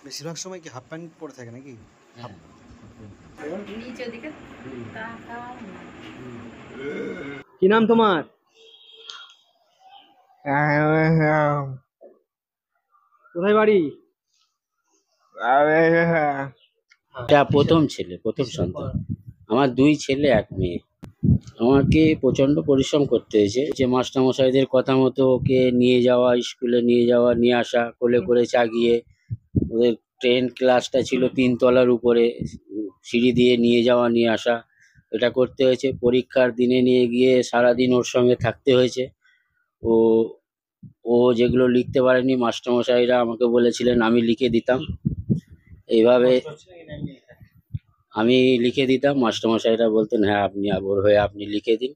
বেশিরভাগ সময় কি হাফ প্যান্ট পরে থাকে নাকি? কি নাম তোমার? কোথায় বাড়ি? এটা প্রথম ছেলে, প্রথম সন্তান। আমার 2 ছেলে 1 মেয়ে। আমাকে প্রচণ্ড পরিশ্রম করতে হয়েছে, যে মাস্টারমশাইদের কথা মতো ওকে নিয়ে যাওয়া, স্কুলে নিয়ে যাওয়া, নিয়ে আসা, কোলে করে চাগিয়ে। ওদের ট্রেন ক্লাসটা ছিল 3 তলার উপরে, সিঁড়ি দিয়ে নিয়ে যাওয়া নিয়ে আসা, এটা করতে হয়েছে। পরীক্ষার দিনে নিয়ে গিয়ে সারাদিন ওর সঙ্গে থাকতে হয়েছে। ও ও যেগুলো লিখতে পারেনি মাস্টারমশাইরা আমাকে বলেছিলেন আমি লিখে দিতাম। এইভাবে আমি লিখে দিতাম, মাস্টারমশাইরা বলতেন হ্যাঁ আপনি ওর হয়ে আপনি লিখে দিন।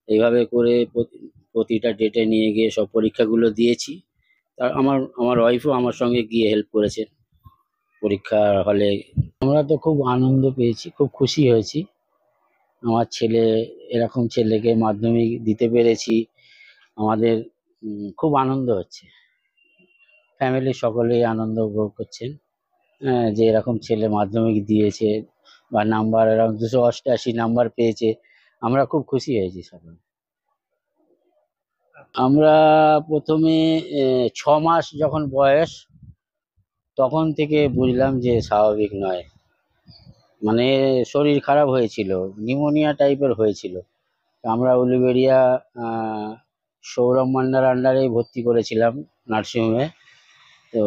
এইভাবে করে প্রতিটা ডেটে নিয়ে গিয়ে সব পরীক্ষাগুলো দিয়েছি। আর আমার ওয়াইফও আমার সঙ্গে গিয়ে হেল্প করেছেন পরীক্ষার হলে। আমরা তো খুব আনন্দ পেয়েছি, খুব খুশি হয়েছি। আমার ছেলে, এরকম ছেলেকে মাধ্যমিক দিতে পেরেছি, আমাদের খুব আনন্দ হচ্ছে। ফ্যামিলির সকলেই আনন্দ উপভোগ করছেন, যে এরকম ছেলে মাধ্যমিক দিয়েছে বা নাম্বার এরকম 288 নাম্বার পেয়েছে। আমরা খুব খুশি হয়েছি সকলে। আমরা প্রথমে 6 মাস যখন বয়স, তখন থেকে বুঝলাম যে স্বাভাবিক নয়। মানে শরীর খারাপ হয়েছিল, নিউমোনিয়া টাইপের হয়েছিল। আমরা উলুবেড়িয়া সৌরভ মান্ডার আন্ডারেই ভর্তি করেছিলাম নার্সিংহোমে। তো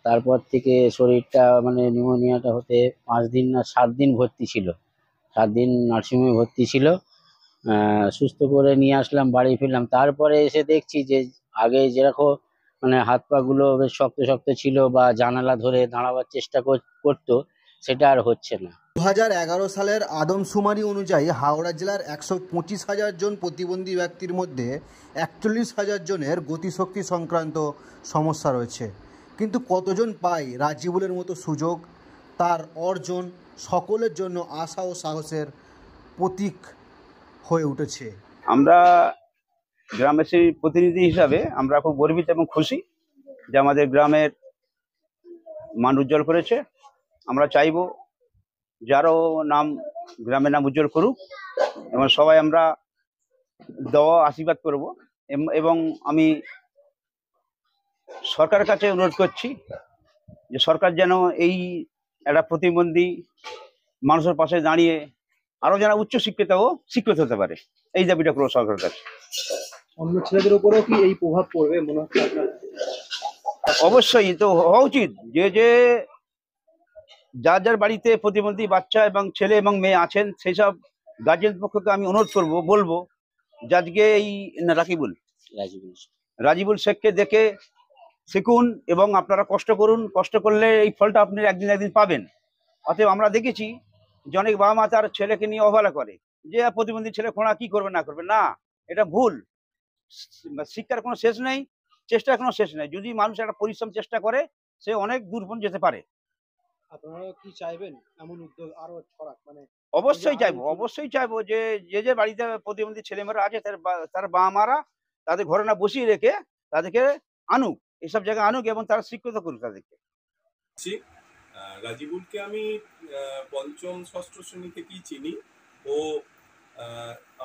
তারপর থেকে শরীরটা মানে নিউমোনিয়াটা হতে 5 দিন না 7 দিন ভর্তি ছিল, 7 দিন নার্সিংহোমে ভর্তি ছিল। সুস্থ করে নিয়ে আসলাম, বাড়ি ফিরলাম। তারপরে এসে দেখছি যে আগে যেরকম মানে হাত পাগুলো বেশ শক্ত শক্ত ছিল বা জানালা ধরে দাঁড়াবার চেষ্টা করতো, সেটা আর হচ্ছে না। 2011 সালের আদমশুমারি অনুযায়ী হাওড়া জেলার 125,000 জন প্রতিবন্ধী ব্যক্তির মধ্যে 41,000 জনের গতিশক্তি সংক্রান্ত সমস্যা রয়েছে। কিন্তু কতজন পায় রাজিবুলের মতো সুযোগ? তার অর্জন সকলের জন্য আশা ও সাহসের প্রতীক হয়ে উঠেছে। আমরা গ্রামবাসীর প্রতিনিধি হিসাবে আমরা খুব গর্বিত এবং খুশি যে আমাদের গ্রামের মান উজ্জ্বল করেছে। আমরা চাইব যারও নাম গ্রামের নাম উজ্জ্বল করুক এবং সবাই আমরা দেওয়া আশীর্বাদ করব। এবং আমি সরকারের কাছে অনুরোধ করছি যে সরকার যেন এই একটা প্রতিবন্ধী মানুষের পাশে দাঁড়িয়ে আরো যারা উচ্চ শিক্ষিত হতে পারে, এই দাবিটা করবো সরকারের কাছে। অন্য ছেলেদের উপরেও কি এই প্রভাব পড়বে মনে হচ্ছে? অবশ্যই তো হওয়া উচিত, যে যার যার বাড়িতে প্রতিবন্ধী বাচ্চা এবং ছেলে এবং মেয়ে আছেন, সেই সব গার্জিয়ান পক্ষকে আমি অনুরোধ বলবো যে আজকে এই রাজিবুল শেখকে দেখে শিখুন এবং আপনারা কষ্ট করুন। কষ্ট করলে এই ফলটা আপনি একদিন পাবেন। অতএব আমরা দেখেছি যে অনেক বাবা মা তার ছেলেকে নিয়ে অবহেলা করে, যে প্রতিবন্ধী ছেলে খোঁড়া কি করবে না করবে। না, এটা ভুল। শিক্ষার কোনো শেষ নেই, চেষ্টার কোনো শেষ নেই। যদি মানুষ একটা পরিশ্রম চেষ্টা করে, সে অনেক দূর পর্যন্ত যেতে পারে। আপনারা কি চাইবেন এমন উদ্যোগ আরো ছড়াক? মানে অবশ্যই চাইবো যে যে বাড়িতে প্রতিবন্ধী ছেলেমেয়েরা আছে তার বাবা মারা তাদের ঘরে না বসিয়ে রেখে তাদেরকে আনুক, এসব জায়গায় আনুক এবং তারা শিক্ষিত করুক তাদেরকে। রাজিবুলকে আমি পঞ্চম ষষ্ঠ শ্রেণী থেকেই চিনি। ও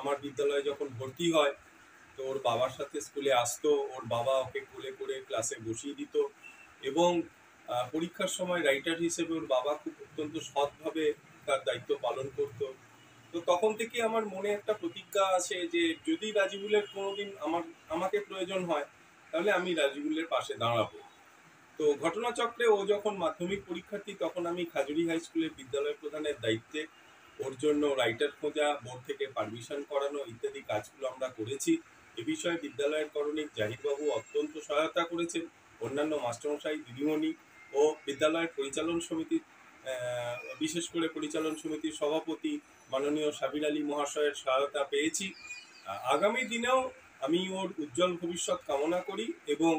আমার বিদ্যালয়ে যখন ভর্তি হয় তো ওর বাবার সাথে স্কুলে আসতো, ওর বাবা ওকে কোলে করে ক্লাসে বসিয়ে দিত এবং পরীক্ষার সময় রাইটার হিসেবে ওর বাবা খুব অত্যন্ত সৎভাবে তার দায়িত্ব পালন করতো। তো তখন থেকে আমার মনে একটা প্রতিজ্ঞা আছে যে যদি রাজিবুলের কোনোদিন আমাকে প্রয়োজন হয় তাহলে আমি রাজিবুলের পাশে দাঁড়াবো। তো ঘটনাচক্রে ও যখন মাধ্যমিক পরীক্ষার্থী, তখন আমি খাজুরি হাই স্কুলের বিদ্যালয় প্রধানের দায়িত্বে। ওর জন্য রাইটার খোঁজা, বোর্ড থেকে পারমিশন করানো ইত্যাদি কাজগুলো আমরা করেছি। এ বিষয়ে বিদ্যালয়ের করণিক জাহিরবাবু অত্যন্ত সহায়তা করেছেন। অন্যান্য মাস্টারমশাই, দিদিমণি ও বিদ্যালয়ের পরিচালন সমিতির বিশেষ করে পরিচালন সমিতির সভাপতি মাননীয় সাবির আলী মহাশয়ের সহায়তা পেয়েছি। আগামী দিনেও আমি ওর উজ্জ্বল ভবিষ্যৎ কামনা করি এবং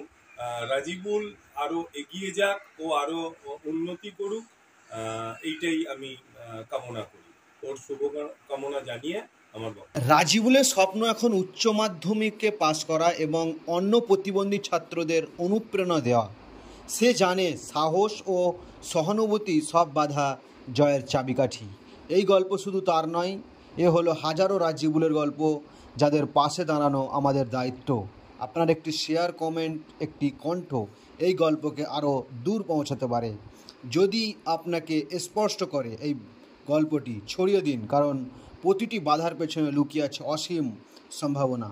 রাজিবুল আরো এগিয়ে যাক ও আরো উন্নতি করুক, এইটাই আমি কামনা করি। ওর শুভকামনা জানিয়ে আমার বক্তব্য। রাজিবুলের স্বপ্ন এখন উচ্চ মাধ্যমিকে পাশ করা এবং অন্য প্রতিবন্ধী ছাত্রদের অনুপ্রেরণা দেওয়া। সে জানে সাহস ও সহানুভূতি সব বাধা জয়ের চাবিকাঠি। এই গল্প শুধু তার নয়, এ হলো হাজারো রাজীবুলের গল্প, যাদের পাশে দাঁড়ানো আমাদের দায়িত্ব। আপনার একটি শেয়ার, কমেন্ট, একটি কণ্ঠ এই গল্পকে আরও দূর পৌঁছাতে পারে। যদি আপনাকে স্পষ্ট করে এই গল্পটি ছড়িয়ে দিন, কারণ প্রতিটি বাধার পেছনে লুকিয়ে আছে অসীম সম্ভাবনা।